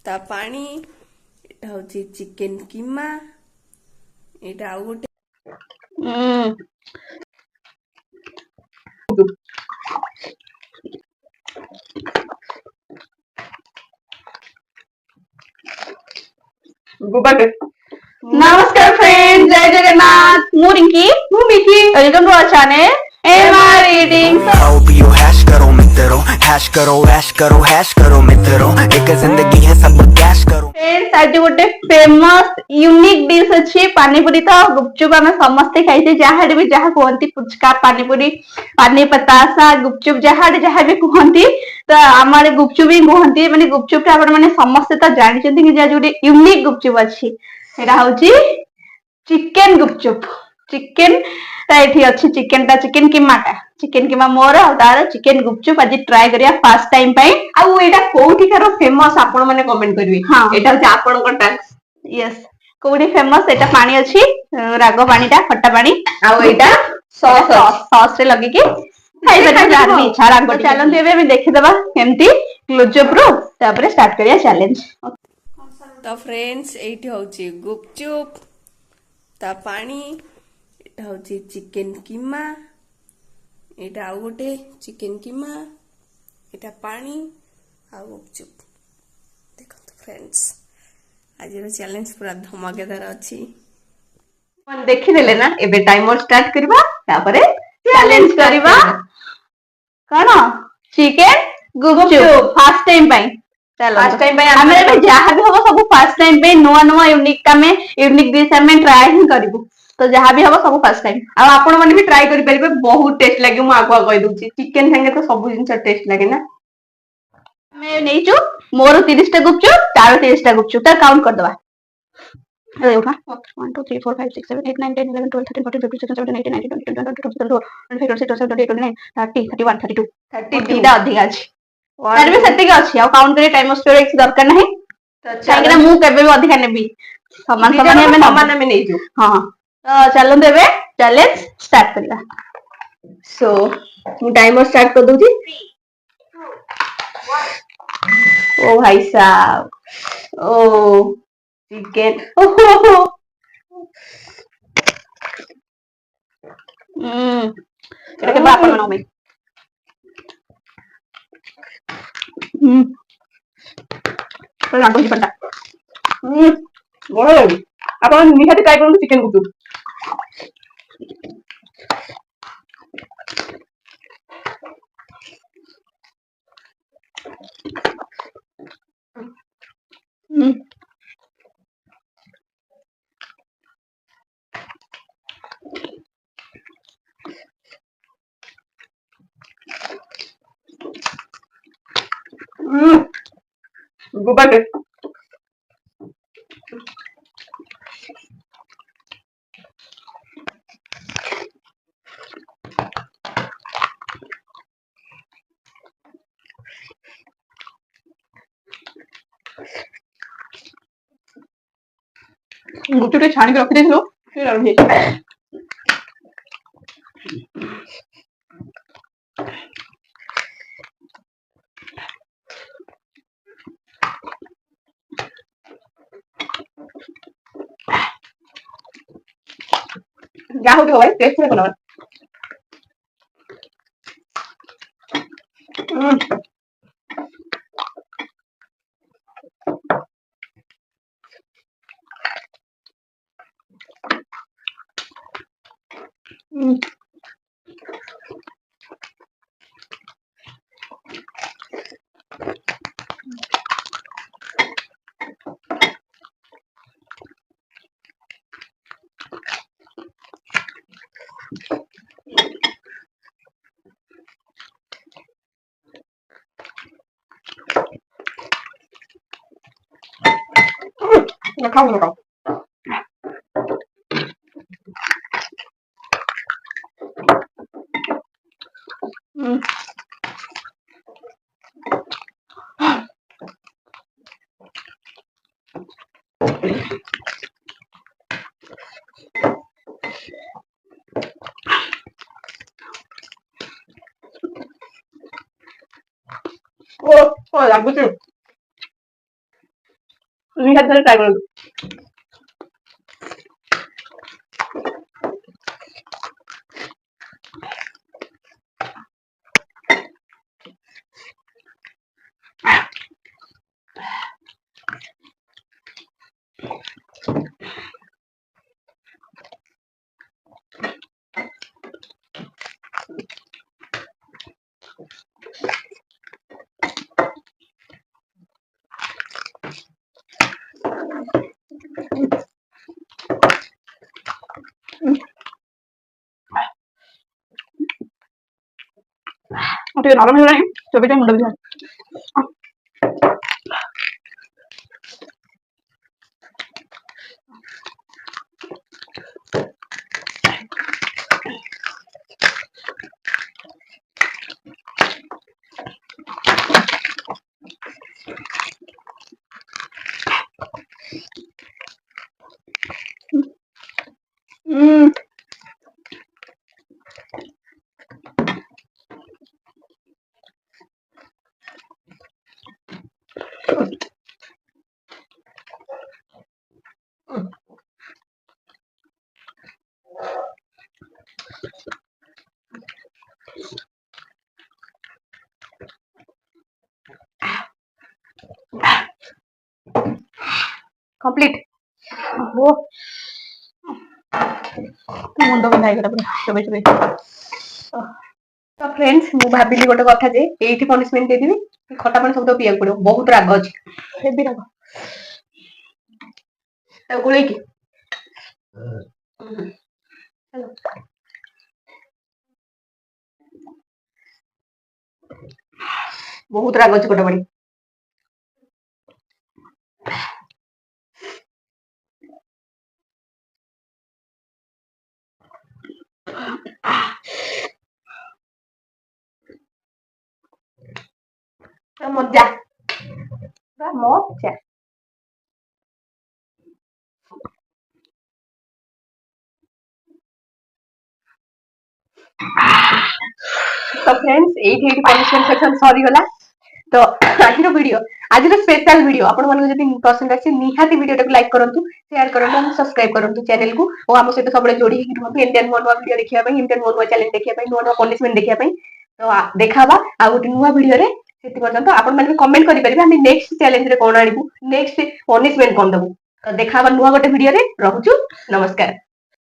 ତା ପାଣି ଏଟା ହଉଛି ଚିକେନ କିମା ଏଟା ଆଉ ଗୋଟେ नमस्कार फ्रेंड, जय जगन्नाथ। मु रिंकी, मु Miki. Welcome to our channel MR reading. पियो हैश करो मित्रों, हैश करो हैश करो मित्रों, एक जिंदगी है सब कैश करो। फ्रेंड्स, आज गोटे फेमस यूनिक डिश अछि पानीपुरी। तो गुपचुप आम समस्ते खाइछे, जहां भी जहां कहती पुचका पानीपुरी पानी पतासा गुपचुप जहां भी कहती तो आम आड़े गुपचुप ही कहती। माने गुपचुप आपण माने समस्ते तो जानछन्ती कि जे गोटे यूनिक गुपचुप अछि एटा होची चिकेन गुपचुप। चिकेन एठी अछि चिकेन किमा मोर आ तार चिकेन गुपचुप आज ट्राई करिया फर्स्ट टाइम पई। आ एटा कोउठिकार फेमस आपण माने कमेंट करबे। एटा होची आपणकर टास्क। यस, कोडी फेमस एटा पानी अछि राग पानीटा खट्टा पानी आ एटा सॉस रे लगे कि खाइ परिबे जार भी इच्छा राग। चलन एबे हम देखिदबा केमती क्लोजअप रो तापर स्टार्ट करिया चैलेंज। तो फ्रेंड्स एठी होची गुपचुप ता पानी एटा होची चिकेन किमा एटा आउ गोटे चिकेन किमा एटा पानी आ गुपचुप। देखो तो फ्रेंड्स आज चैलेंज पूरा धमाकेदार अछि। मन देखि देले ना, एबे टाइमर स्टार्ट करबा तापर चैलेंज करबा। कोन चिकेन गुपचुप फर्स्ट टाइम पई। चलो फर्स्ट टाइम पे हमें एबे जहां भी होबो सब फर्स्ट टाइम पे नुवा नुवा यूनिक डिश हमें ट्राई ही करबो। तो जहां भी होबो सब फर्स्ट टाइम। आ आपण माने भी ट्राई करि परिबे, बहुत टेस्ट लागे। मु आगुआ कहि दउची चिकेन संगे तो सब जिंस टेस्ट लागे ना। मैं नेइचु मोर 30 टा गुपचुप तार 30 टा गुपचुप त काउंट कर दवा। अरे उठा 1 2 3 4 5 6 7 8 9 10 11 12 13 14 15 16 17 18 19 20 21 22 23 24 25 26 27 28 29 30 31 32 30 टा अधिक अछि। तार भी सेटिक अछि आ काउंट करे टाइम स्टोर एक दरकार नाही। काहे ना मु केबे भी अधिक नेबी समान समान में नेइजो। हां तो चलो देबे चैलेंज स्टार्ट करिया। सो मु टाइमर स्टार्ट कर दूची। ओ भाई साहब, ओ चिकेन एटा के बाप मनो में तो लागो जी पटा बड़ा लागी। आपण निहाती ट्राई करू चिकेन गुपचुप। गुबाटे गुपचुप टे छाणी के रखि देथिलो फिर आउ हे। जा हो गयो भाई टेस्ट से बनाओ। खाऊ खाऊ ओ लाଗୁଛି। ନିହାତି ଥରେ ଟ୍ରାଏ କରନ୍ତୁ। ଟିକେ ନରମ ହେଇଗଲାଣି, ଚୋବେଇଟା ମୁଣ୍ଡ ବିନ୍ଧା। କମ୍ପ୍ଲିଟ। ଓହୋ ମୁଣ୍ଡ ବିନ୍ଧା ହେଇଗଲା ପୁରା ଚୋବେଇ ଚୋବେଇ। ତ ଫ୍ରେଣ୍ଡସ୍, ମୁଁ ଭାବିଲି ଗୋଟେ କଥା ଯେ ଏଇଠି ପନିଶମେଣ୍ଟ ଦେଇଦେବି, ଖଟା ପାଣି ସବୁ ପିଇବାକୁ ପଡିବ, ବହୁତ ରାଗ ଅଛି, ହେବି ରାଗ। ତାକୁ ଗୋଳେଇକି ବହୁତ ରାଗ ଅଛି ଖଟା ପାଣି। ମଜା ମଜା। ତ ଫ୍ରେଣ୍ଡସ୍, ଏଇଠି ପନିଶମେଣ୍ଟ ସେକ୍ସନ ସରିଗଲା। ତ ଆଜିର ସ୍ପେଶାଲ ଭିଡିଓ ଆପଣମାନଙ୍କୁ ଯଦି ପସନ୍ଦ ଆସିଛି, ନିହାତି ଭିଡିଓଟାକୁ ଲାଇକ୍ କରନ୍ତୁ, ସେୟାର କରନ୍ତୁ, ଆଉ ସବସ୍କ୍ରାଇବ କରନ୍ତୁ ଚ୍ୟାନେଲକୁ, ଓ ଆମ ସହିତ ସବୁବେଳେ ଯୋଡି ହେଇକି ରୁହନ୍ତୁ ଏମିତି ନୂଆ ନୂଆ ଭିଡିଓ ଦେଖିବା ପାଇଁ, ଏମିତି ନୂଆ ନୂଆ ଚ୍ୟାଲେଞ୍ଜ ଦେଖିବା ପାଇଁ, ନୂଆ ନୂଆ ପନିଶମେଣ୍ଟ ଦେଖିବା ପାଇଁ। ତ ଦେଖାହବା ଆଉ ଗୋଟେ ନୂଆ ଭିଡିଓରେ। ସେତି ପର୍ଯ୍ୟନ୍ତ ଆପଣ ମାନେ କମେଣ୍ଟ କରିପାରିବେ ଆମେ ନେକ୍ସଟ ଚ୍ୟାଲେଞ୍ଜରେ କଣ ଆଣିବୁ, ନେକ୍ସଟ ପନିଶମେଣ୍ଟ କଣ ଦବୁ। ତ ଦେଖାହବା ନୂଆ ଗୋଟେ ଭିଡିଓରେ। ରହୁଛୁ, ନମସ୍କାର।